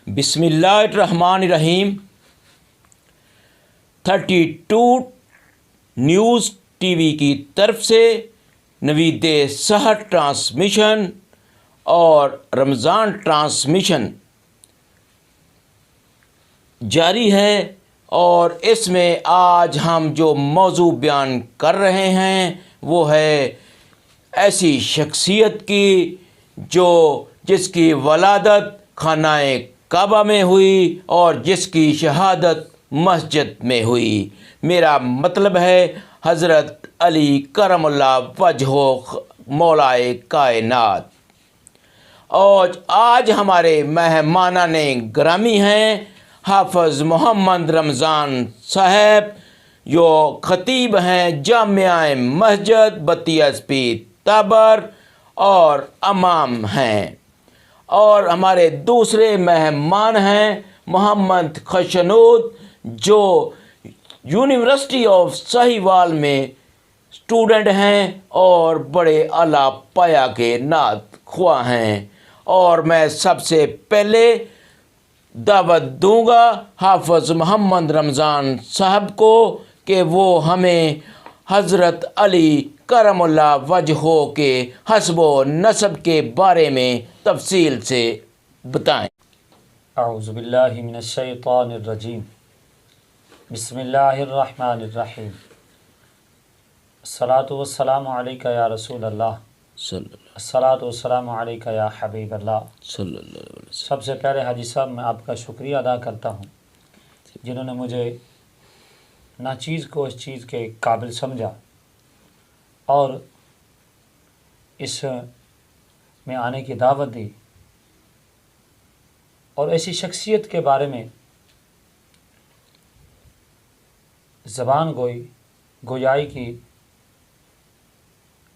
بسم اللہ الرحمن الرحیم 32 نیوز ٹی وی کی طرف سے نوید سحر ٹرانسمیشن اور رمضان ٹرانسمیشن جاری ہے، اور اس میں آج ہم جو موضوع بیان کر رہے ہیں وہ ہے ایسی شخصیت کی جس کی ولادت خانہ کعبہ میں ہوئی اور جس کی شہادت مسجد میں ہوئی۔ میرا مطلب ہے حضرت علی کرم اللہ وجہہ مولائے کائنات۔ اور آج ہمارے مہمانان گرامی ہیں حافظ محمد رمضان صاحب، جو خطیب ہیں جامعہ مسجد بتی ایس پی تابر اور امام ہیں، اور ہمارے دوسرے مہمان ہیں محمد خشنود، جو یونیورسٹی آف ساہیوال میں اسٹوڈنٹ ہیں اور بڑے اعلیٰ پایا کے نعت خواں ہیں۔ اور میں سب سے پہلے دعوت دوں گا حافظ محمد رمضان صاحب کو کہ وہ ہمیں حضرت علی کرم اللہ وجہہ کے حسب و نسب کے بارے میں تفصیل سے بتائیں۔ اعوذ باللہ من الشیطان الرجیم، بسم اللہ الرحمن الرحیم، الصلاۃ والسلام علیکہ یا رسول اللہ، الصلاۃ والسلام علیکہ یا حبیب اللہ صلی اللہ علیہ وسلم۔ سب سے پہلے حاجی صاحب میں آپ کا شکریہ ادا کرتا ہوں جنہوں نے مجھے ناچیز کو اس چیز کے قابل سمجھا اور اس میں آنے کی دعوت دی، اور ایسی شخصیت کے بارے میں زبان گویائی کی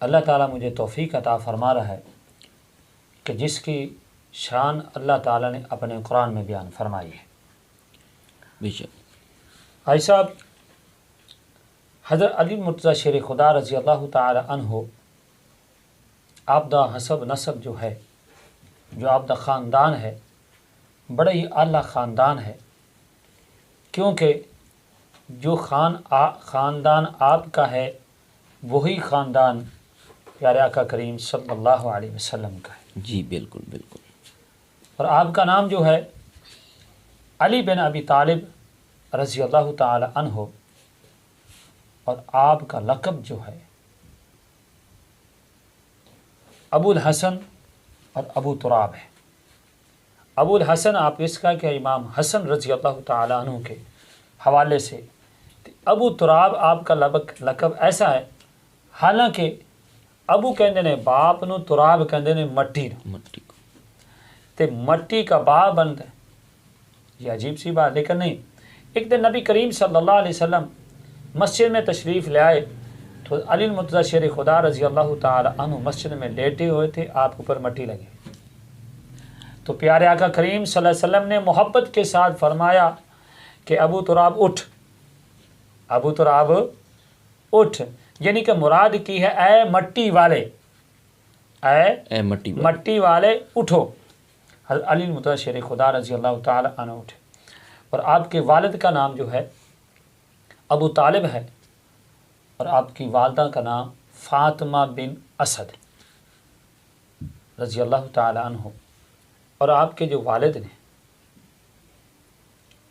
اللہ تعالیٰ مجھے توفیق عطا فرما رہا ہے کہ جس کی شان اللہ تعالیٰ نے اپنے قرآن میں بیان فرمائی ہے۔ بے شک بھائی صاحب، حضرت علی مرتضیٰ شیر خدا رضی اللہ تعالی عنہ آپ دا حسب نسب جو ہے، جو آپ دا خاندان ہے، بڑا ہی اعلیٰ خاندان ہے، کیونکہ جو خاندان آپ کا ہے وہی خاندان پیارے آقا کریم صلی اللہ علیہ وسلم کا ہے۔ جی بالکل بالکل۔ اور آپ کا نام جو ہے علی بن ابی طالب رضی اللہ تعالی عنہ، اور آپ کا لقب جو ہے ابو الحسن اور ابو تراب ہے۔ ابو الحسن آپ اس کا کہ امام حسن رضی اللہ تعالی عنہ کے حوالے سے، ابو تراب آپ کا لقب ایسا ہے، حالانکہ ابو کہندے نے باپ نو، تراب کہندے نے مٹی نو، تے مٹی کا باپ بنتا ہے، یہ عجیب سی بات، لیکن نہیں۔ ایک دن نبی کریم صلی اللہ علیہ وسلم مسجد میں تشریف لے آئے تو علی مرتضیٰ شیر خدا رضی اللہ تعالی عنہ مسجد میں لیٹے ہوئے تھے، آپ اوپر مٹی لگی، تو پیارے آقا کریم صلی اللہ علیہ وسلم نے محبت کے ساتھ فرمایا کہ ابو تراب اٹھ، ابو تراب اٹھ، یعنی کہ مراد کی ہے اے مٹی والے، اے مٹی والے اٹھو۔ حضرت علی مرتضیٰ شیر خدا رضی اللہ تعالی عنہ اٹھے، اور آپ کے والد کا نام جو ہے ابو طالب ہے، اور آپ کی والدہ کا نام فاطمہ بن اسد رضی اللہ تعالی عنہ، اور آپ کے جو والد نے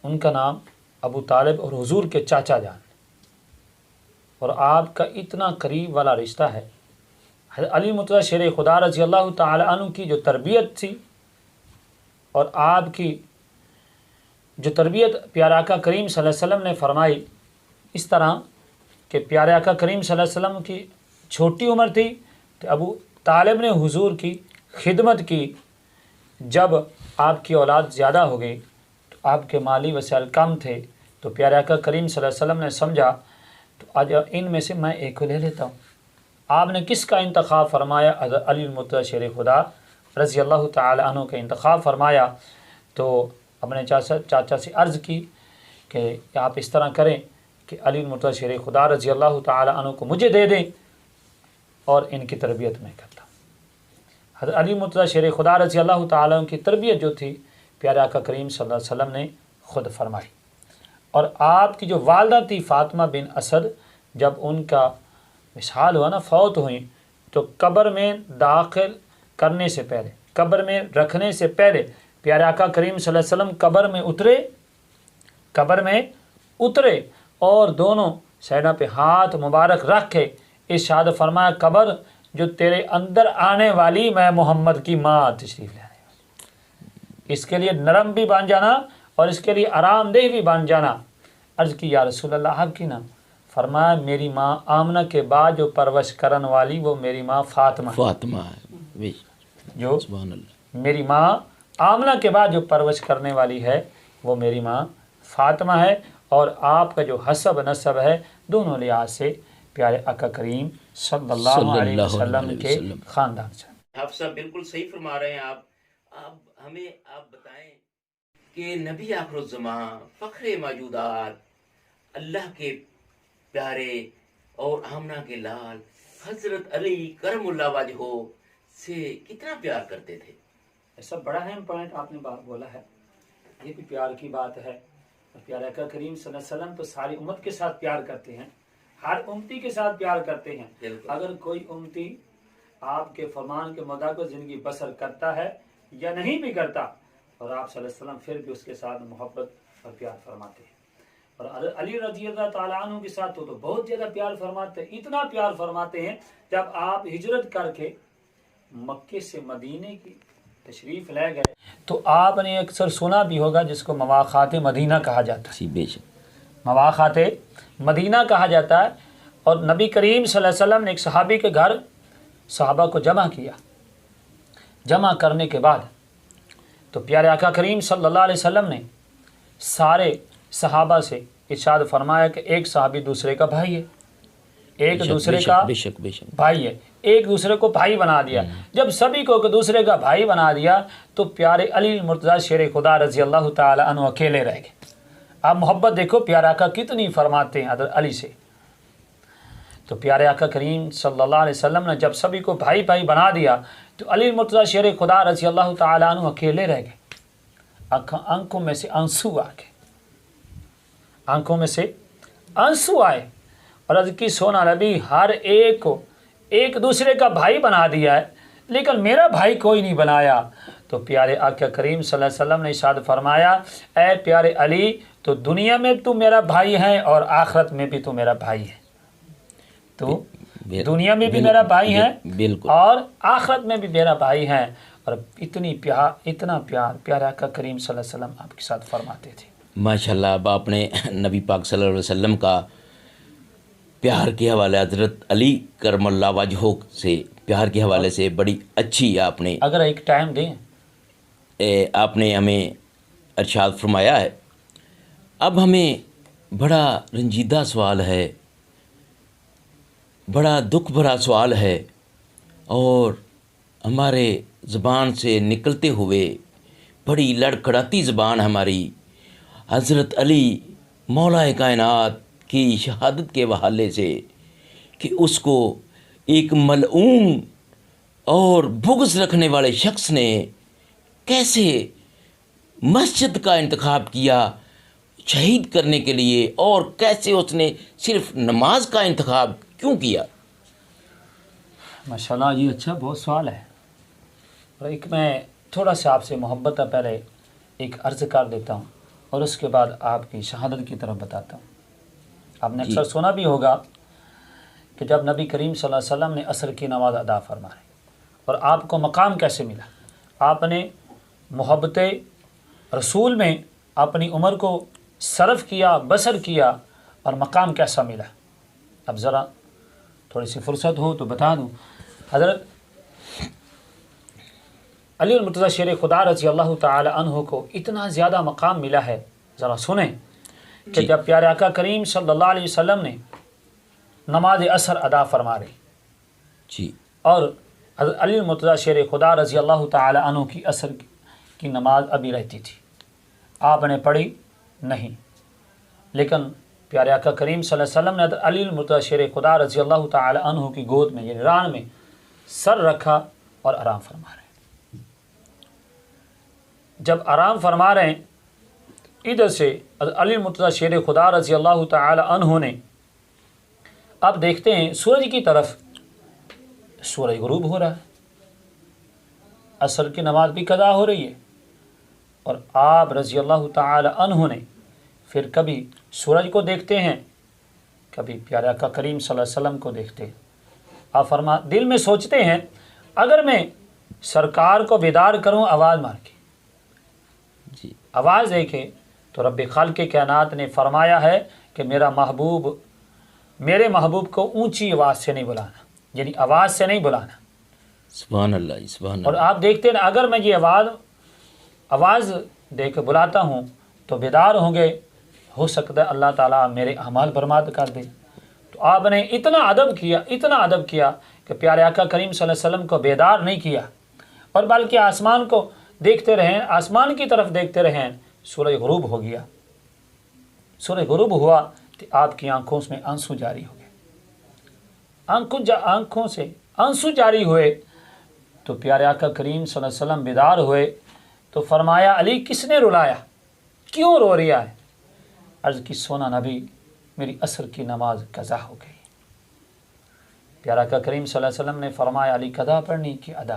ان کا نام ابو طالب اور حضور کے چاچا جان، اور آپ کا اتنا قریب والا رشتہ ہے۔ حضرت علی مرتضیٰ شیر خدا رضی اللہ تعالی عنہ کی جو تربیت تھی، اور آپ کی جو تربیت پیارے آقا کریم صلی اللہ علیہ وسلم نے فرمائی، اس طرح کہ پیارے آقا کریم صلی اللہ علیہ وسلم کی چھوٹی عمر تھی تو ابو طالب نے حضور کی خدمت کی، جب آپ کی اولاد زیادہ ہو گئی تو آپ کے مالی وسائل کم تھے، تو پیارے آقا کریم صلی اللہ علیہ وسلم نے سمجھا تو آج ان میں سے میں ایک کو لے لیتا ہوں۔ آپ نے کس کا انتخاب فرمایا؟ حضرت علی مرتضیٰ شیر خدا رضی اللہ تعالی عنہ کا انتخاب فرمایا، تو اپنے چاچا سے عرض کی کہ آپ اس طرح کریں کہ علی مرتضیٰ شیر خدا رضی اللہ تعالی عنہ کو مجھے دے دیں اور ان کی تربیت میں کرتا۔ حضرت علی مرتضیٰ شیر خدا رضی اللہ تعالی عنہ کی تربیت جو تھی پیارے آقا کریم صلی اللہ علیہ وسلم نے خود فرمائی۔ اور آپ کی جو والدہ تھی فاطمہ بن اسد، جب ان کا وصال ہوا نا، فوت ہوئی، تو قبر میں داخل کرنے سے پہلے، قبر میں رکھنے سے پہلے پیارے آقا کریم صلی اللہ علیہ وسلم قبر میں اترے اور دونوں سینہ پہ ہاتھ مبارک رکھ کے ارشاد فرمایا، قبر جو تیرے اندر آنے والی میں محمد کی ماں تشریف لے آنے والی، اس کے لیے نرم بھی بن جانا اور اس کے لیے آرام دہ بھی بن جانا۔ عرض کی یا رسول اللہ آپ کی نا؟ فرمایا میری ماں آمنہ کے بعد جو پرورش کرن والی وہ میری ماں فاطمہ ہے، جو سبحان اللہ، میری ماں آمنہ کے بعد جو پرورش کرنے والی ہے وہ میری ماں فاطمہ ہے، اور آپ کا جو حسب نسب ہے دونوں لحاظ سے پیارے آقا کریم صلی اللہ علیہ وسلم کے خاندان سے۔ آپ صاحب بالکل صحیح فرما رہے ہیں۔ آپ ہمیں بتائیں کہ نبی آخر الزمان، فخر موجودات، اللہ کے پیارے اور آمنہ کے لال حضرت علی کرم اللہ وجہہ سے کتنا پیار کرتے تھے؟ ایسا بڑا اہم پوائنٹ آپ نے بات بولا ہے، یہ بھی پیار کی بات ہے۔ اور پیارے آقا کریم صلی اللہ علیہ وسلم تو ساری امت کے ساتھ پیار کرتے ہیں، ہر امتی کے ساتھ پیار کرتے ہیں۔ اگر کوئی امتی آپ کے فرمان کے مطابق زندگی بسر کرتا ہے یا نہیں بھی کرتا، اور آپ صلی اللہ علیہ وسلم پھر بھی اس کے ساتھ محبت اور پیار فرماتے ہیں۔ اور علی رضی اللہ تعالیٰ عنہ کے ساتھ تو بہت زیادہ پیار فرماتے ہیں، اتنا پیار فرماتے ہیں جب آپ ہجرت کر کے مکے سے مدینے کی تشریف لے گئے تو آپ نے اکثر سنا بھی ہوگا جس کو مواخات مدینہ کہا جاتا ہے، بے شک مواخات مدینہ کہا جاتا ہے۔ اور نبی کریم صلی اللہ علیہ وسلم نے ایک صحابی کے گھر صحابہ کو جمع کیا، جمع کرنے کے بعد تو پیارے آقا کریم صلی اللہ علیہ وسلم نے سارے صحابہ سے ارشاد فرمایا کہ ایک صحابی دوسرے کا بھائی ہے، ایک دوسرے کا بھائی ہے، ایک دوسرے کو بھائی بنا دیا۔ جب سبھی کو ایک دوسرے کا بھائی بنا دیا تو پیارے علی مرتضیٰ شیر خدا رضی اللہ تعالی عنہ اکیلے رہ گئے۔ آپ محبت دیکھو پیارے آقا کتنی فرماتے ہیں حضرت علی سے۔ تو پیارے آقا کریم صلی اللہ علیہ وسلم نے جب سبھی کو بھائی بھائی بنا دیا تو علی مرتضیٰ شیر خدا رضی اللہ تعالی عنہ اکیلے رہ گئے۔ آنکھوں میں سے آنسو آ گئے، آنکھوں میں سے آنسو آئے، اور عرض کی سونا نبی ہر ایک کو ایک دوسرے کا بھائی بنا دیا ہے لیکن میرا بھائی کوئی نہیں بنایا۔ تو پیارے آقا کریم صلی اللہ علیہ وسلم نے ارشاد فرمایا، اے پیارے علی تو دنیا میں تو میرا بھائی ہے اور آخرت میں بھی تو میرا بھائی ہے، تو دنیا میں بھی میرا بھائی ہے اور آخرت میں بھی میرا بھائی ہے۔ اور اتنا پیار پیارے آقا کریم صلی اللہ علیہ وسلم آپ کے ساتھ فرماتے تھے۔ ماشاءاللہ، اب آپ نے نبی پاک صلی اللہ علیہ وسلم کا پیار کے حوالے، حضرت علی کرم اللہ وجہہ سے پیار کے حوالے سے بڑی اچھی آپ نے اگر ایک ٹائم دیں آپ نے ہمیں ارشاد فرمایا ہے۔ اب ہمیں بڑا رنجیدہ سوال ہے، بڑا دکھ بھرا سوال ہے، اور ہمارے زبان سے نکلتے ہوئے بڑی لڑکھڑاتی زبان ہماری حضرت علی مولا کائنات کی شہادت کے حوالے سے کہ اس کو ایک ملعون اور بغض رکھنے والے شخص نے کیسے مسجد کا انتخاب کیا شہید کرنے کے لیے، اور کیسے اس نے صرف نماز کا انتخاب کیوں کیا؟ ماشاءاللہ یہ اچھا بہت سوال ہے، اور ایک میں تھوڑا سا آپ سے محبت پہلے ایک عرض کر دیتا ہوں اور اس کے بعد آپ کی شہادت کی طرف بتاتا ہوں۔ آپ نے اکثر سنا بھی ہوگا کہ جب نبی کریم صلی اللہ علیہ وسلم نے عصر کی نماز ادا فرمائی اور آپ کو مقام کیسے ملا، آپ نے محبت رسول میں اپنی عمر کو صرف کیا، بسر کیا، اور مقام کیسا ملا۔ اب ذرا تھوڑی سی فرصت ہو تو بتا دوں، حضرت علی المرتضیٰ شیر خدا رضی اللہ تعالی عنہ کو اتنا زیادہ مقام ملا ہے، ذرا سنیں کہ جب پیارے آقا کریم صلی اللہ علیہ وسلم نے نماز عصر ادا فرما رہی اور حضرت علی المرتضیٰ شیر خدا رضی اللہ تعالی عنہ کی عصر کی نماز ابھی رہتی تھی، آپ نے پڑھی نہیں، لیکن پیارے آقا کریم صلی اللہ علیہ وسلم نے حضرت علی المرتضیٰ شیر خدا رضی اللہ تعالی عنہ کی گود میں یعنی ران میں سر رکھا اور آرام فرما رہے۔ جب آرام فرما رہے ہیں، ادھر سے علی مرتضیٰ شیر خدا رضی اللہ تعالی عنہ نے اب دیکھتے ہیں سورج کی طرف، سورج غروب ہو رہا ہے، عصر کی نماز بھی قضا ہو رہی ہے، اور آپ رضی اللہ تعالی عنہ نے پھر کبھی سورج کو دیکھتے ہیں، کبھی پیارے آقا کریم صلی اللہ علیہ وسلم کو دیکھتے ہیں۔ آپ دل میں سوچتے ہیں اگر میں سرکار کو بیدار کروں آواز مار کے، جی آواز دے کے، تو رب خالق کائنات نے فرمایا ہے کہ میرے محبوب کو اونچی آواز سے نہیں بلانا، یعنی آواز سے نہیں بلانا۔ سبحان اللہ، سبحان اور اللہ۔ آپ دیکھتے ہیں اگر میں یہ آواز دے کے بلاتا ہوں تو بیدار ہوں گے، ہو سکتا ہے اللہ تعالیٰ میرے اعمال برباد کر دے۔ تو آپ نے اتنا ادب کیا کہ پیارے آقا کریم صلی اللہ علیہ وسلم کو بیدار نہیں کیا، اور بلکہ آسمان کو دیکھتے رہیں، آسمان کی طرف دیکھتے رہیں۔ سورج غروب ہو گیا، سورج غروب ہوا تو آپ کی آنکھوں میں آنسو جاری ہو گئے، آنکھوں سے آنسو جاری ہوئے۔ تو پیارے آقا کریم صلی اللہ علیہ وسلم بیدار ہوئے تو فرمایا علی کس نے رلایا، کیوں رو رہا ہے؟ عرض کی سونا نبی میری عصر کی نماز قضا ہو گئی۔ پیارے آقا کریم صلی اللہ علیہ وسلم نے فرمایا علی قضا پڑھنی کی ادا؟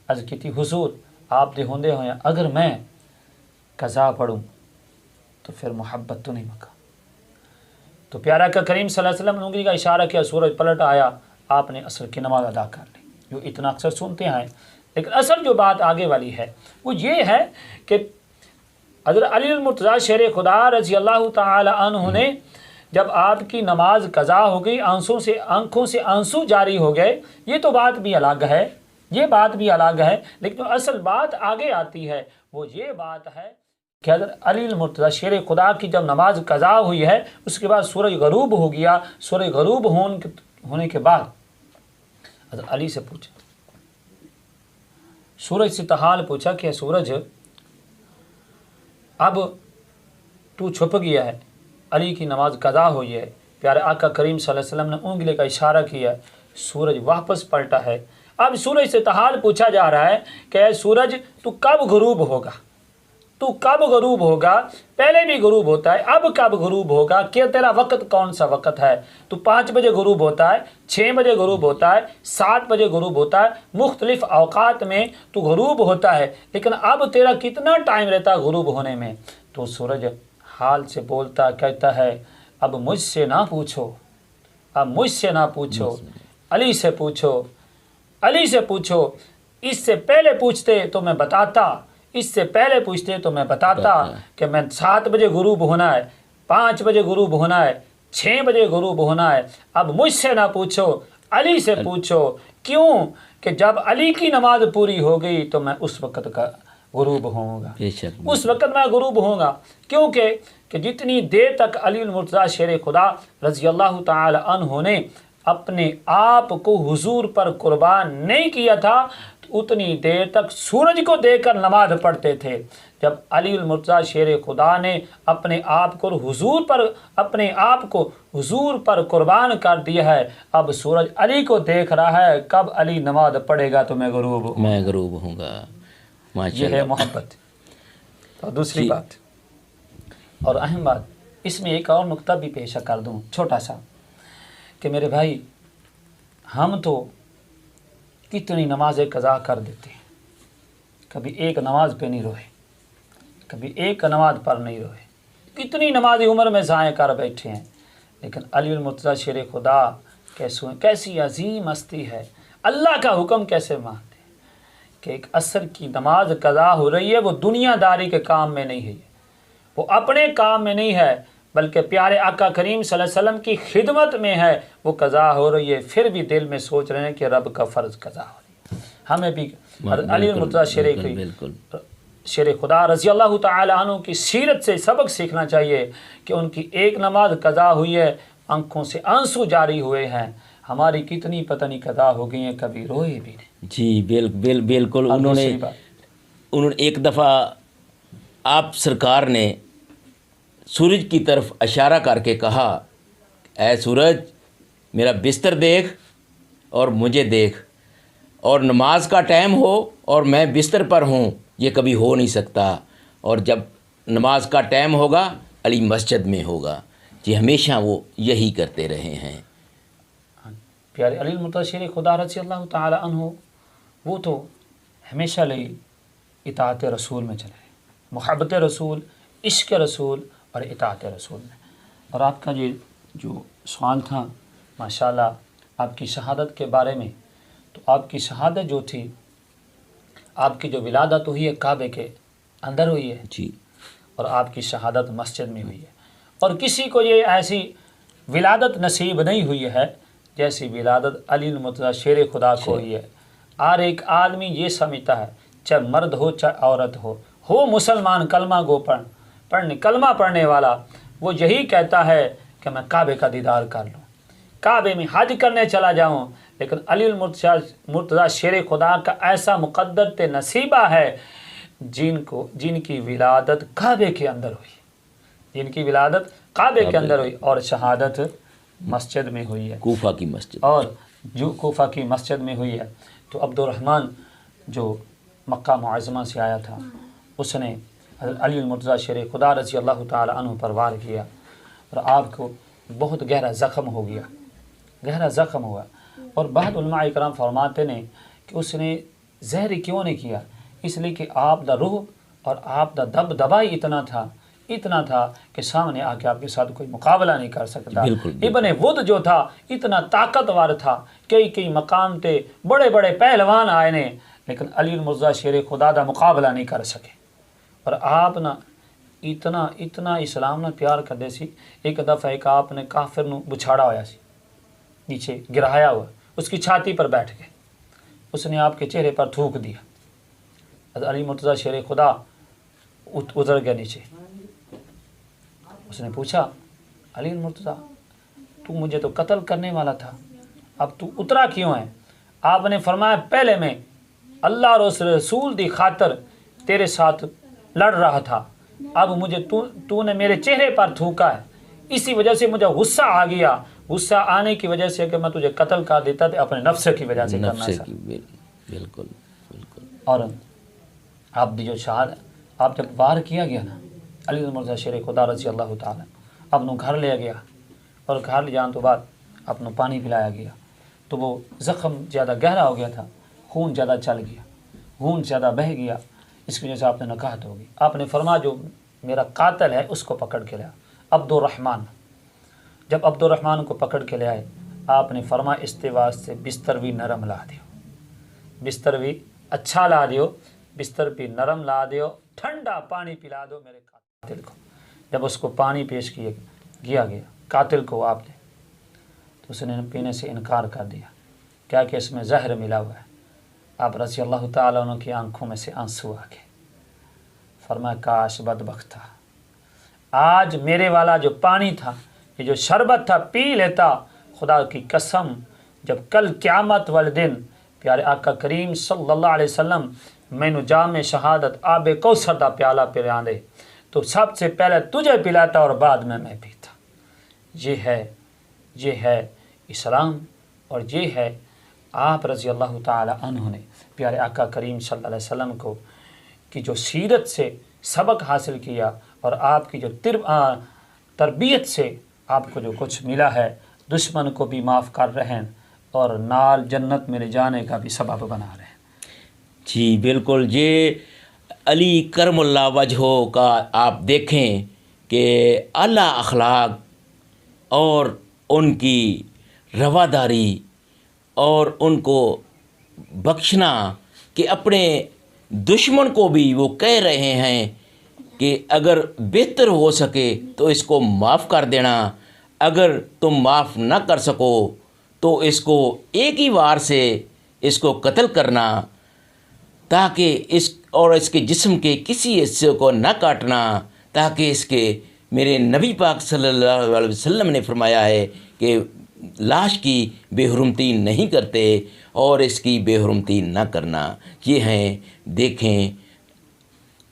عرض کی تھی حضور آپ دے ہوندے ہوئے اگر میں قضا پڑھوں تو پھر محبت تو نہیں مکا۔ تو پیارے آقا کریم صلی اللہ علیہ وسلم نے انگلی کا اشارہ کیا، سورج پلٹ آیا، آپ نے عصر کی نماز ادا کر لی۔ جو اتنا اکثر سنتے ہیں، لیکن اصل جو بات آگے والی ہے وہ یہ ہے کہ حضرت علی المرتضیٰ شیر خدا رضی اللہ تعالی عنہ نے جب آپ کی نماز قضا ہو گئی، آنکھوں سے آنسو جاری ہو گئے، یہ تو بات بھی الگ ہے، لیکن جو اصل بات آگے آتی ہے وہ یہ بات ہے کہ حضرت علی المرتضیٰ شیر خدا کی جب نماز قضا ہوئی ہے اس کے بعد سورج غروب ہو گیا۔ سورج غروب ہونے کے بعد حضرت علی سے پوچھا، سورج سے حال پوچھا کہ سورج اب تو چھپ گیا ہے، علی کی نماز قضا ہوئی ہے۔ پیارے آقا کریم صلی اللہ علیہ وسلم نے انگلی کا اشارہ کیا، سورج واپس پلٹا ہے۔ اب سورج سے حال پوچھا جا رہا ہے کہ اے سورج تو کب غروب ہوگا؟ پہلے بھی غروب ہوتا ہے، اب کب غروب ہوگا؟ کہ تیرا وقت کون سا وقت ہے؟ تو 5 بجے غروب ہوتا ہے، 6 بجے غروب ہوتا ہے، 7 بجے غروب ہوتا ہے، مختلف اوقات میں تو غروب ہوتا ہے، لیکن اب تیرا کتنا ٹائم رہتا ہے غروب ہونے میں؟ تو سورج حال سے بولتا کہتا ہے اب مجھ سے نہ پوچھو، علی سے پوچھو، اس سے پہلے پوچھتے تو میں بتاتا کہ میں 7 بجے غروب ہونا ہے، 5 بجے غروب ہونا ہے، 6 بجے غروب ہونا ہے۔ اب مجھ سے نہ پوچھو، علی سے پوچھو۔ کیوں کہ جب علی کی نماز پوری ہو گئی تو میں اس وقت کا غروب ہوں گا، کیونکہ کہ جتنی دیر تک علی المرتضیٰ شیر خدا رضی اللہ تعالی عنہ نے اپنے آپ کو حضور پر قربان نہیں کیا تھا اتنی دیر تک سورج کو دیکھ کر نماز پڑھتے تھے۔ جب علی المرتضیٰ شیر خدا نے اپنے آپ کو حضور پر قربان کر دیا ہے، اب سورج علی کو دیکھ رہا ہے، کب علی نماز پڑھے گا تو میں غروب ہوں گا۔ یہ ہے محبت۔ اور دوسری بات اور اہم بات، اس میں ایک اور نقطہ بھی پیش کر دوں چھوٹا سا، کہ میرے بھائی ہم تو کتنی نمازیں قضا کر دیتے ہیں، کبھی ایک نماز پہ نہیں روئے، کبھی ایک نماز پر نہیں روئے، کتنی نمازی عمر میں ضائع کر بیٹھے ہیں، لیکن علی المرتضیٰ شیر خدا کیسی عظیم ہستی ہے، اللہ کا حکم کیسے مانتے ہیں کہ ایک عصر کی نماز قضا ہو رہی ہے، وہ دنیا داری کے کام میں نہیں ہے، وہ اپنے کام میں نہیں ہے، بلکہ پیارے آقا کریم صلی اللہ علیہ وسلم کی خدمت میں ہے، وہ قضا ہو رہی ہے، پھر بھی دل میں سوچ رہے ہیں کہ رب کا فرض قضا ہو رہی ہے۔ ہمیں بھی علی المرتضیٰ شیر خدا رضی اللہ تعالی عنہ کی سیرت سے سبق سیکھنا چاہیے کہ ان کی ایک نماز قضا ہوئی ہے، آنکھوں سے آنسو جاری ہوئے ہیں، ہماری کتنی پتہ نہیں قضا ہو گئی ہیں، کبھی روئے بھی نہیں۔ جی بالکل۔ انہوں نے ایک دفعہ آپ سرکار نے سورج کی طرف اشارہ کر کے کہا اے سورج میرا بستر دیکھ اور مجھے دیکھ، اور نماز کا ٹائم ہو اور میں بستر پر ہوں، یہ کبھی ہو نہیں سکتا، اور جب نماز کا ٹائم ہوگا علی مسجد میں ہوگا۔ جی ہمیشہ وہ یہی کرتے رہے ہیں۔ پیارے علی المرتضیٰ شیر خدا رضی اللہ تعالی عنہ وہ تو ہمیشہ لئی اطاعت رسول میں چلے، محبت رسول، عشق رسول اور اطاعت رسول میں۔ اور آپ کا یہ جو سوال تھا ماشاءاللہ آپ کی شہادت کے بارے میں، تو آپ کی شہادت جو تھی، آپ کی جو ولادت ہوئی ہے کعبے کے اندر ہوئی ہے، جی، اور آپ کی شہادت مسجد میں ہوئی ہے، اور کسی کو یہ ایسی ولادت نصیب نہیں ہوئی ہے جیسی ولادت علی المرتضیٰ شیر خدا کو ہوئی ہے۔ ہر ایک آدمی یہ سمجھتا ہے، چاہے مرد ہو چاہے عورت ہو مسلمان کلمہ گو کلمہ پڑھنے والا، وہ یہی کہتا ہے کہ میں کعبے کا دیدار کر لوں، کعبے میں حج کرنے چلا جاؤں، لیکن علی المرتضیٰ شیر خدا کا ایسا مقدر نصیبہ ہے جن کی ولادت کعبے کے اندر ہوئی، جن کی ولادت کعبے کے اندر ہوئی، اور شہادت مسجد میں ہوئی ہے، کوفہ کی مسجد، اور جو کوفہ کی مسجد میں ہوئی ہے۔ تو عبد الرحمن جو مکہ معظمہ سے آیا تھا، اس نے حضرت علی المرتضیٰ شیر خدا رضی اللہ تعالی عنہ پر وار کیا، اور آپ کو بہت گہرا زخم ہو گیا، اور بعض علماء کرام فرماتے ہیں کہ اس نے زہر کیوں نہیں کیا، اس لیے کہ آپ دا روح اور آپ دا دبدبا ہی اتنا تھا کہ سامنے آ کے آپ کے ساتھ کوئی مقابلہ نہیں کر سکتا۔ ابن ود جو تھا اتنا طاقتور تھا، کئی مقام تے بڑے بڑے پہلوان آئے نے، لیکن علی المرتضیٰ شیر خدا دا مقابلہ نہیں کر سکے۔ اور آپ نا اتنا اسلام نہ پیار کردے سی، ایک دفعہ ایک آپ نے کافر نو بچھاڑا ہوا سی، نیچے گرایا ہوا، اس کی چھاتی پر بیٹھ گئے، اس نے آپ کے چہرے پر تھوک دیا۔ حضرت علی مرتضیٰ شیر خدا اتر گیا نیچے، اس نے پوچھا، علی المرتضیٰ تو مجھے تو قتل کرنے والا تھا، اب تو اترا کیوں ہے؟ آپ نے فرمایا، پہلے میں اللہ اور اس رسول دی خاطر تیرے ساتھ لڑ رہا تھا، اب مجھے تو نے میرے چہرے پر تھوکا ہے، اسی وجہ سے مجھے غصہ آ گیا، غصہ آنے کی وجہ سے کہ میں تجھے قتل کر دیتا تھا، اپنے نفس کی وجہ سے کرنا تھا۔ بالکل۔ اور آپ دی جو شہادت، آپ جب وار کیا گیا نا، علی المرتضیٰ شیر خدا رضی اللہ تعالیٰ اپنوں گھر لے گیا، اور گھر لے جان تو بعد اپنوں پانی پلایا گیا، تو وہ زخم زیادہ گہرا ہو گیا تھا، خون زیادہ چل گیا، خون زیادہ بہہ گیا، اس کی وجہ سے آپ نے نکاحت ہوگی۔ آپ نے فرمایا جو میرا قاتل ہے اس کو پکڑ کے لیا، عبد الرحمن۔ جب عبد الرحمن کو پکڑ کے لے آئے، آپ نے فرمایا استواء سے بستر بھی نرم لا دیو، بستر بھی اچھا لا دیو، بستر بھی نرم لا دیو، ٹھنڈا پانی پلا دو میرے قاتل کو۔ جب اس کو پانی پیش کیا گیا قاتل کو آپ نے، تو اس نے پینے سے انکار کر دیا، کیا کہ اس میں زہر ملا ہوا ہے۔ آپ رضی اللہ تعالیٰ عنہ کی آنکھوں میں سے آنسو آ گئے، فرمایا کاش بدبخت تھا، آج میرے والا جو پانی تھا، یہ جو شربت تھا، پی لیتا، خدا کی قسم جب کل قیامت والے دن پیارے آقا کریم صلی اللہ علیہ وسلم مینو جام شہادت آب کوثر دا پیالہ پلا دے تو سب سے پہلے تجھے پلاتا اور بعد میں پیتا۔ یہ ہے اسلام، اور یہ ہے آپ رضی اللہ تعالی عنہ نے پیارے آقا کریم صلی اللہ علیہ وسلم کو کی جو سیرت سے سبق حاصل کیا، اور آپ کی جو تربیت سے آپ کو جو کچھ ملا ہے، دشمن کو بھی معاف کر رہے ہیں اور نال جنت میں لے جانے کا بھی سبب بنا رہے ہیں۔ جی بالکل، یہ علی کرم اللہ وجہہ کا آپ دیکھیں کہ اعلیٰ اخلاق اور ان کی رواداری اور ان کو بخشنا، کہ اپنے دشمن کو بھی وہ کہہ رہے ہیں کہ اگر بہتر ہو سکے تو اس کو معاف کر دینا، اگر تم معاف نہ کر سکو تو اس کو ایک ہی وار سے اس کو قتل کرنا، تاکہ اس کے جسم کے کسی حصے کو نہ کاٹنا، تاکہ اس کے میرے نبی پاک صلی اللہ علیہ وسلم نے فرمایا ہے کہ لاش کی بے حرمتی نہیں کرتے، اور اس کی بے حرمتی نہ کرنا۔ یہ ہیں، دیکھیں،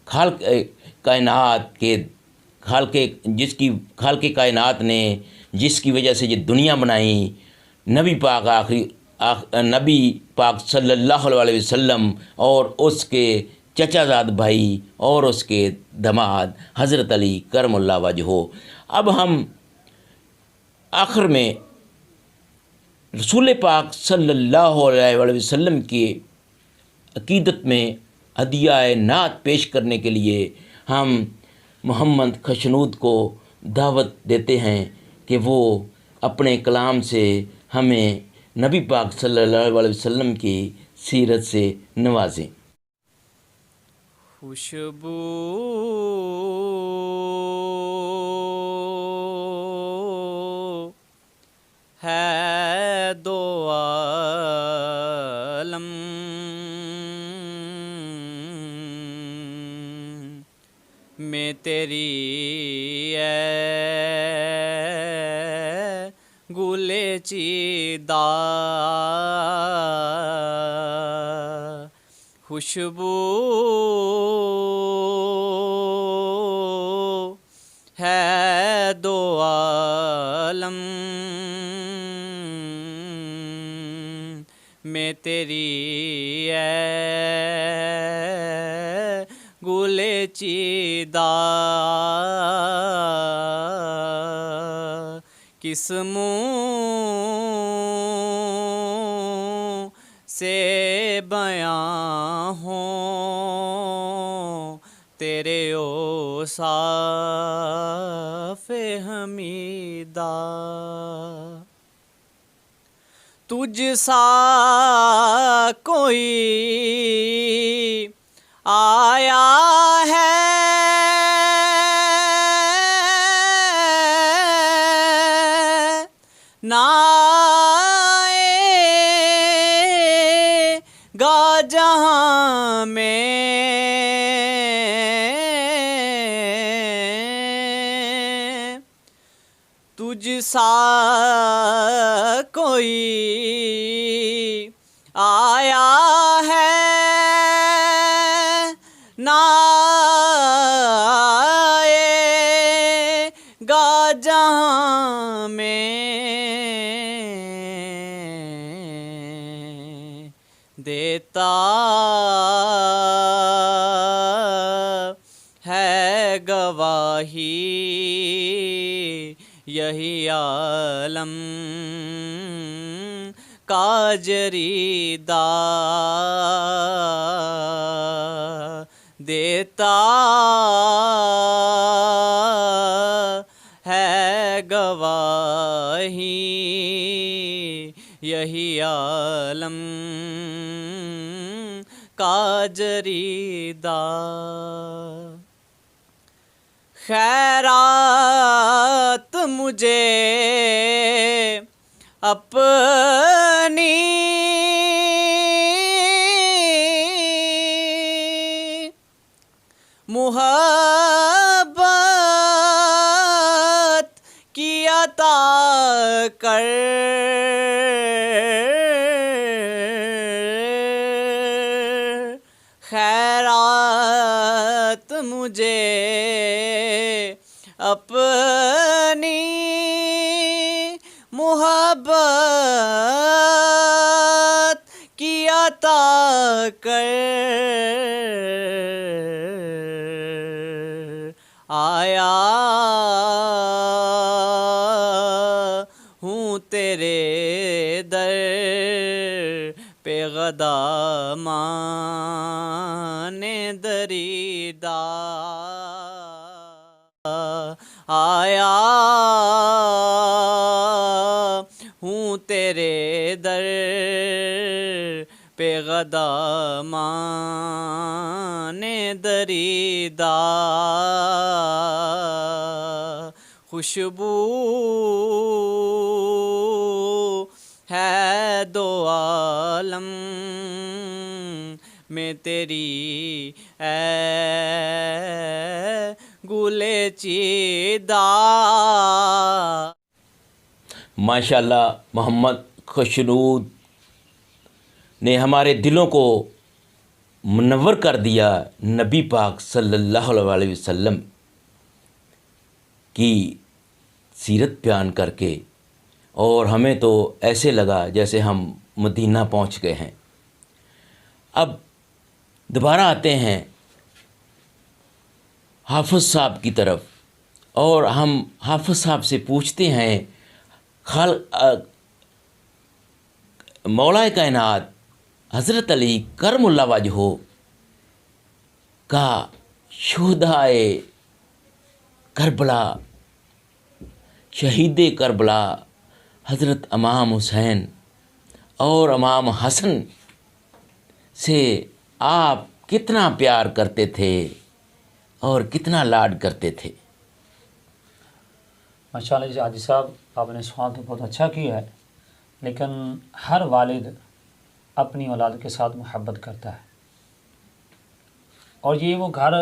خالق کائنات کے خالق کائنات نے جس کی وجہ سے یہ دنیا بنائی، نبی پاک آخری نبی پاک صلی اللہ علیہ وسلم اور اس کے چچا زاد بھائی اور اس کے داماد حضرت علی کرم اللہ وجہہ۔ اب ہم آخر میں رسول پاک صلی اللہ علیہ وسلم کی عقیدت میں ہدیہ نعت پیش کرنے کے لیے ہم محمد خشنود کو دعوت دیتے ہیں کہ وہ اپنے کلام سے ہمیں نبی پاک صلی اللہ علیہ وسلم کی سیرت سے نوازیں۔ خوشبو ہے دو عالم میں تیری گلے چیدہ خوشبو ہے دو عالم میں تیری گلے چیدہ کس منہ سے بیاں ہوں تیرے اوصاف حمیدہ تجھ سا کوئی آیا ہے نہ آئے گا جہاں میں تجھ سا کوئی آیا ہے نہ آئے گا جہاں میں دیتا ہے گواہی یہی عالم کا جریدہ دیتا ہے گواہی یہی عالم کا جریدہ خیرات مجھے اپنی محبت کی عطا کر خیرات مجھے اپنی محبت کی عطا کر آیا ہوں تیرے در پہ غدامان دریدہ آیا ہوں تیرے در پہ غدامان دریدہ خوشبو ہے دو عالم میں تیری گلے چیدہ۔ ماشاءاللہ محمد خشنود نے ہمارے دلوں کو منور کر دیا نبی پاک صلی اللہ علیہ وسلم کی سیرت بیان کر کے، اور ہمیں تو ایسے لگا جیسے ہم مدینہ پہنچ گئے ہیں۔ اب دوبارہ آتے ہیں حافظ صاحب کی طرف، اور ہم حافظ صاحب سے پوچھتے ہیں مولا کائنات حضرت علی کرم اللہ وجہہ کا شہدائے کربلا، شہید کربلا حضرت امام حسین اور امام حسن سے آپ کتنا پیار کرتے تھے اور کتنا لاڈ کرتے تھے؟ ماشاء اللہ جی حاجی صاحب، آپ نے سوال تو بہت اچھا کیا ہے، لیکن ہر والد اپنی اولاد کے ساتھ محبت کرتا ہے، اور یہ وہ گھر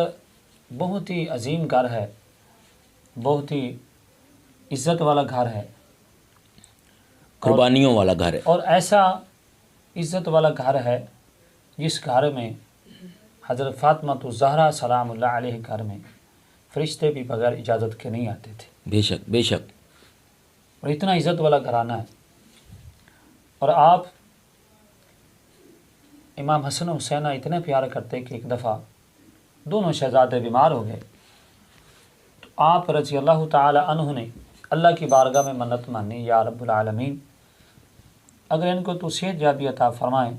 بہت ہی عظیم گھر ہے، بہت ہی عزت والا گھر ہے، قربانیوں والا گھر ہے، اور ایسا عزت والا گھر ہے جس گھر میں حضرت فاطمہ الزہرا سلام اللہ علیہ گھر میں فرشتے بھی بغیر اجازت کے نہیں آتے تھے۔ بے شک بے شک، اور اتنا عزت والا گھرانہ ہے۔ اور آپ امام حسن و حسینہ اتنے پیار کرتے کہ ایک دفعہ دونوں شہزادے بیمار ہو گئے، تو آپ رضی اللہ تعالی عنہ نے اللہ کی بارگاہ میں منت مانی، یا رب العالمین اگر ان کو تو صحت یابی عطا فرمائے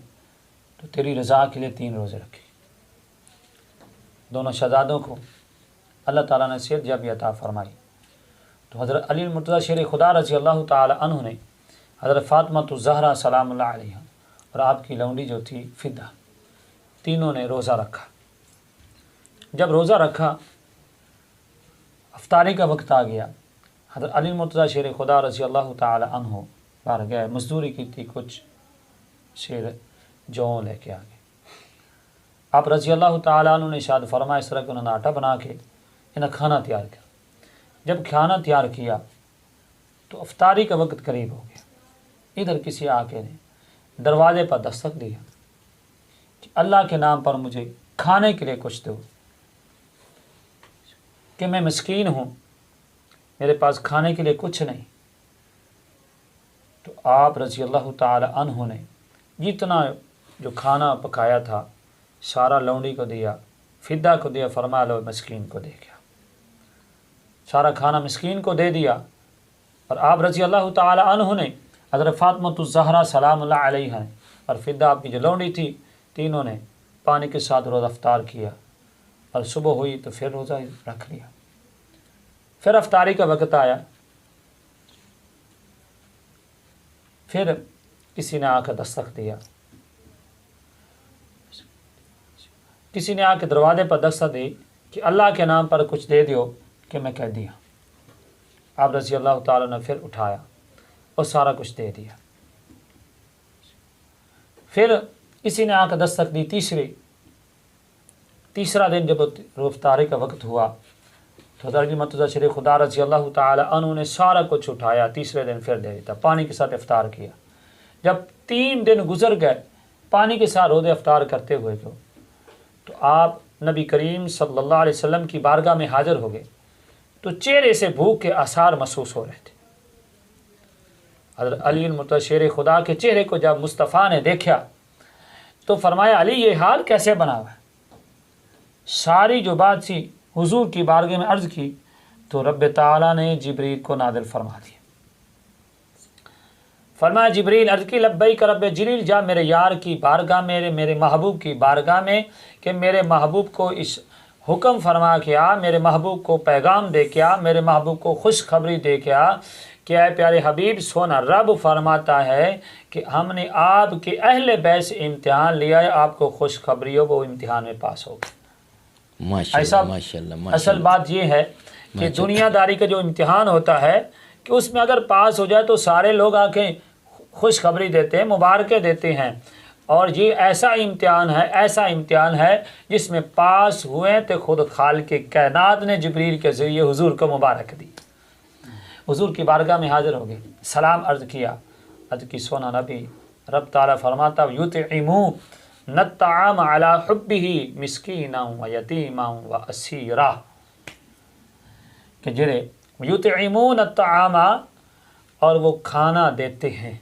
تو تیری رضا کے لیے 3 روزے رکھے۔ دونوں شہزادوں کو اللہ تعالیٰ نے صحت یابی عطا فرمائی، تو حضرت علی المرتضیٰ شیر خدا رضی اللہ تعالی عنہ نے حضرت فاطمہ الزہرا سلام اللہ علیہ اور آپ کی لونڈی جو تھی فدہ، تینوں نے روزہ رکھا۔ جب روزہ رکھا، افطاری کا وقت آ گیا، حضرت علی المرتضیٰ شیر خدا رضی اللہ تعالی عنہ باہر گئے، مزدوری کی تھی، کچھ شیر جو لے کے آ گئے۔ آپ رضی اللہ تعالیٰ عنہ نے ارشاد فرمایا، اس طرح کہ انہوں نے آٹا بنا کے انہیں کھانا تیار کیا۔ جب کھانا تیار کیا تو افطاری کا وقت قریب ہو گیا، ادھر کسی آقے نے دروازے پر دستک دیا کہ اللہ کے نام پر مجھے کھانے کے لیے کچھ دو، کہ میں مسکین ہوں، میرے پاس کھانے کے لیے کچھ نہیں۔ تو آپ رضی اللہ تعالی عنہ نے جتنا جو کھانا پکایا تھا سارا لونڈی کو دیا، فدہ کو دیا، فرما لو مسکین کو دے گیا، سارا کھانا مسکین کو دے دیا۔ اور آپ رضی اللہ تعالی عنہ نے حضرت فاطمہ الزہرا سلام اللہ علیہ اور فدہ آپ کی جو لونڈی تھی، تینوں نے پانی کے ساتھ روزہ افطار کیا، اور صبح ہوئی تو پھر روزہ رکھ لیا۔ پھر افطاری کا وقت آیا، پھر کسی نے آ کر دستک دیا، کسی نے آ کے دروازے پر دستک دی کہ اللہ کے نام پر کچھ دے دیو کہ میں کہہ دیا۔ آپ رضی اللہ تعالیٰ نے پھر اٹھایا اور سارا کچھ دے دیا۔ پھر کسی نے آ کر دستک دی تیسرا دن جب افطاری کا وقت ہوا تو حضرت مرتضیٰ شریف خدا رضی اللہ تعالی عنہ نے سارا کچھ اٹھایا، تیسرے دن پھر دے دیتا، پانی کے ساتھ افطار کیا۔ جب 3 دن گزر گئے پانی کے ساتھ روزے افطار کرتے ہوئے تو آپ نبی کریم صلی اللہ علیہ وسلم کی بارگاہ میں حاضر ہو گئے، تو چہرے سے بھوک کے آثار محسوس ہو رہے تھے۔ حضرت علی المرتضیٰ شیر خدا کے چہرے کو جب مصطفیٰ نے دیکھا تو فرمایا، علی یہ حال کیسے بنا ہوا ہے؟ ساری جو بات تھی حضور کی بارگاہ میں عرض کی تو رب تعالیٰ نے جبریل کو نازل فرما دیا۔ فرمایا جبریل عرض کی، لبیک رب جلیل، جا میرے یار کی بارگاہ، میرے محبوب کی بارگاہ میں، کہ میرے محبوب کو اس حکم فرما کے آ، میرے محبوب کو پیغام دے کے آ، میرے محبوب کو خوشخبری دے کے آ کہ اے پیارے حبیب، سونا رب فرماتا ہے کہ ہم نے آپ کے اہل بیت سے امتحان لیا ہے، آپ کو خوشخبری ہو، وہ امتحان میں پاس ہوگا۔ ایسا اصل بات یہ ہے کہ دنیا داری کا جو امتحان ہوتا ہے کہ اس میں اگر پاس ہو جائے تو سارے لوگ آ کے خوشخبری دیتے ہیں، مبارکیں دیتے ہیں، اور یہ ایسا امتحان ہے جس میں پاس ہوئے تو خود خالق کائنات نے جبریل کے ذریعے حضور کو مبارک دی۔ حضور کی بارگاہ میں حاضر ہو گئے، سلام عرض کیا، عرض کی سونا نبی، رب تعالیٰ فرماتا یطعمون الطعام علی حبہ مسکینا و یتیما و اسیرا، کہ جڑے یطعمون الطعام، اور وہ کھانا دیتے ہیں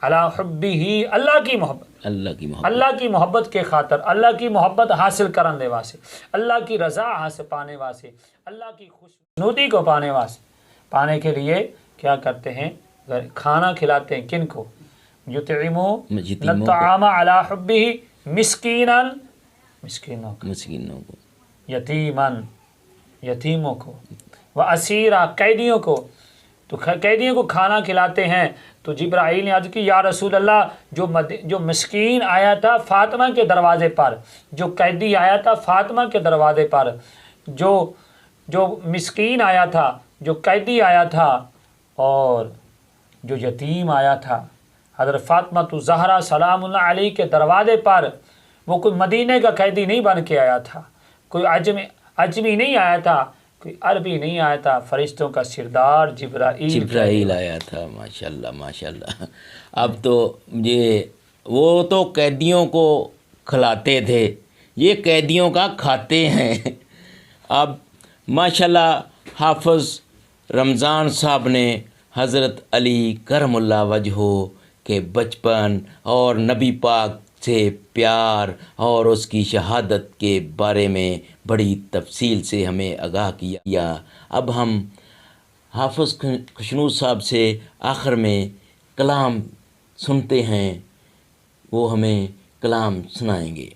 علی حبہ اللہ کی محبت، اللہ کی محبت، اللہ کی محبت کے خاطر، اللہ کی محبت حاصل کرنے واسطے، اللہ کی رضا حاصل پانے واسطے، اللہ کی خوشنودی کو پانے واسطے، پانے کے لیے کیا کرتے ہیں؟ کھانا کھلاتے ہیں کن کو؟ یطعمون یتیموں کو، الطعام علی حبہ مسکینا، مسکینوں کو، مسکینوں کو، یتیمن یتیموں کو، و اسیرا قیدیوں کو، تو قیدیوں کو کھانا کھلاتے ہیں۔ تو جبرائیل نے عرض کی یا رسول اللہ جو مسکین آیا تھا فاطمہ کے دروازے پر، جو قیدی آیا تھا فاطمہ کے دروازے پر، جو مسکین آیا تھا، جو قیدی آیا تھا، اور جو یتیم آیا تھا حضرت فاطمہ تو زہرا سلام اللہ علیہ کے دروازے پر، وہ کوئی مدینے کا قیدی نہیں بن کے آیا تھا، کوئی عجمی نہیں آیا تھا، کوئی عربی نہیں آیا تھا، فرشتوں کا سردار جبرائیل آیا تھا۔ ماشاءاللہ ماشاءاللہ۔ اب تو یہ وہ تو قیدیوں کو کھلاتے تھے، یہ قیدیوں کا کھاتے ہیں۔ اب ماشاءاللہ حافظ رمضان صاحب نے حضرت علی کرم اللہ وجہہ کے بچپن اور نبی پاک سے پیار اور اس کی شہادت کے بارے میں بڑی تفصیل سے ہمیں آگاہ کیا۔ اب ہم حافظ خشنود صاحب سے آخر میں کلام سنتے ہیں، وہ ہمیں کلام سنائیں گے۔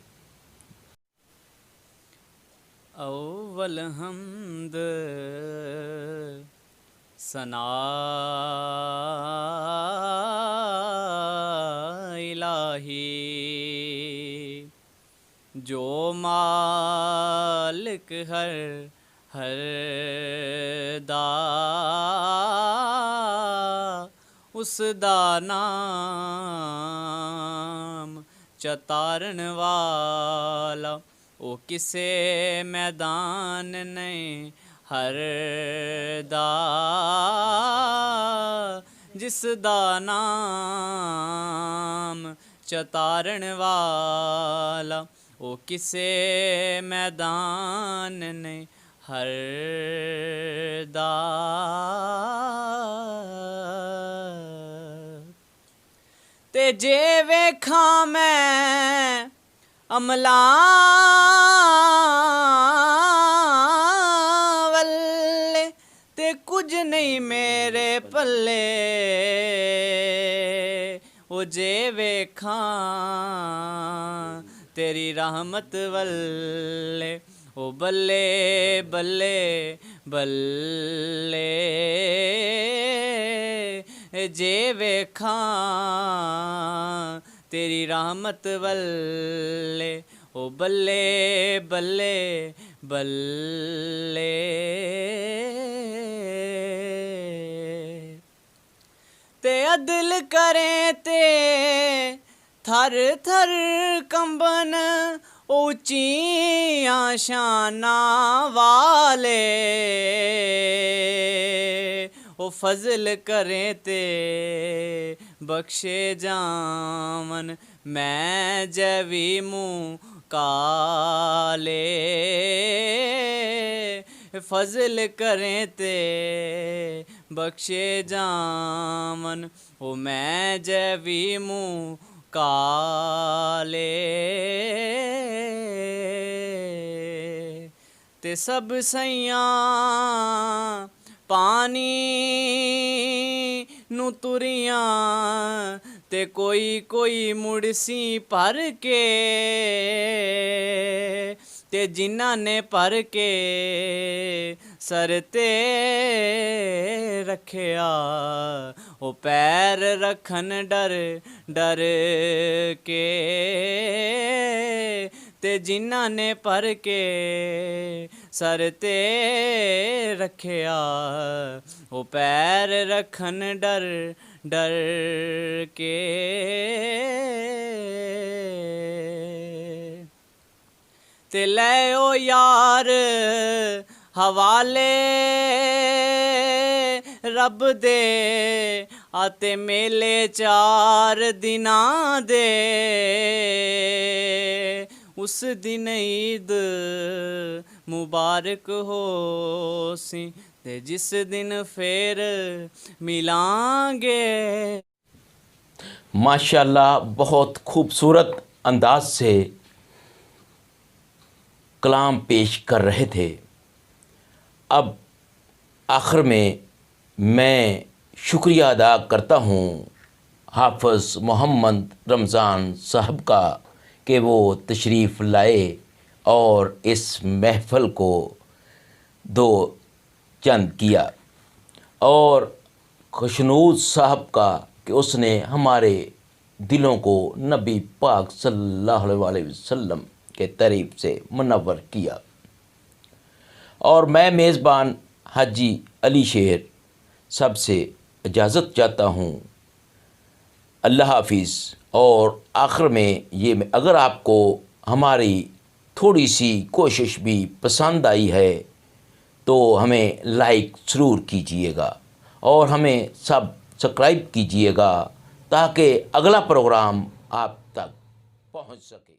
اول حمد ثنا الہی، جو مالک ہر دا اس دا نام چتارن والا، او کسے میدان نہیں ہر دا جس دا نام چتارن والا، او کسے میدان نہیں ہر دا تے جے ویکھاں میں عملاں والے تے کچھ نہیں میرے پلے، او جے ویکھاں تیری رحمت والے، او بلے بلے بلے جے ویکھاں تیری رحمت والے، او بلے بلے بلے تے عدل کریں تے تھر تھر کمبن اونچیاں شاناں والے، او فضل کریں تے بخشے جاون میں جوی منہ کالے، فضل کریں تے بخشے جاون او میں جوی منہ کالے، تے سب سیاں پانی نو تریاں تے کوئی مڑسی پر کے، تے جنہاں نے پر کے سر تے رکھیا، او پیر رکھن ڈر ڈر کے، تے جنہاں نے پر کے سر تے رکھیا، او پیر رکھن ڈر ڈر کے، تے لے او یار حوالے رب دے آتے میلے 4 دناں دے، اس دن عید مبارک ہو سی تے جس دن پھر ملان گے، ماشاءاللہ بہت خوبصورت انداز سے کلام پیش کر رہے تھے۔ اب آخر میں شکریہ ادا کرتا ہوں حافظ محمد رمضان صاحب کا کہ وہ تشریف لائے اور اس محفل کو دو چند کیا، اور خوشنود صاحب کا کہ اس نے ہمارے دلوں کو نبی پاک صلی اللہ علیہ وسلم کے طریق سے منور کیا۔ اور میں میزبان حاجی علی شیر سب سے اجازت چاہتا ہوں۔ اللہ حافظ۔ اور آخر میں یہ اگر آپ کو ہماری تھوڑی سی کوشش بھی پسند آئی ہے تو ہمیں لائک ضرور کیجئے گا اور ہمیں سبسکرائب کیجئے گا تاکہ اگلا پروگرام آپ تک پہنچ سکے۔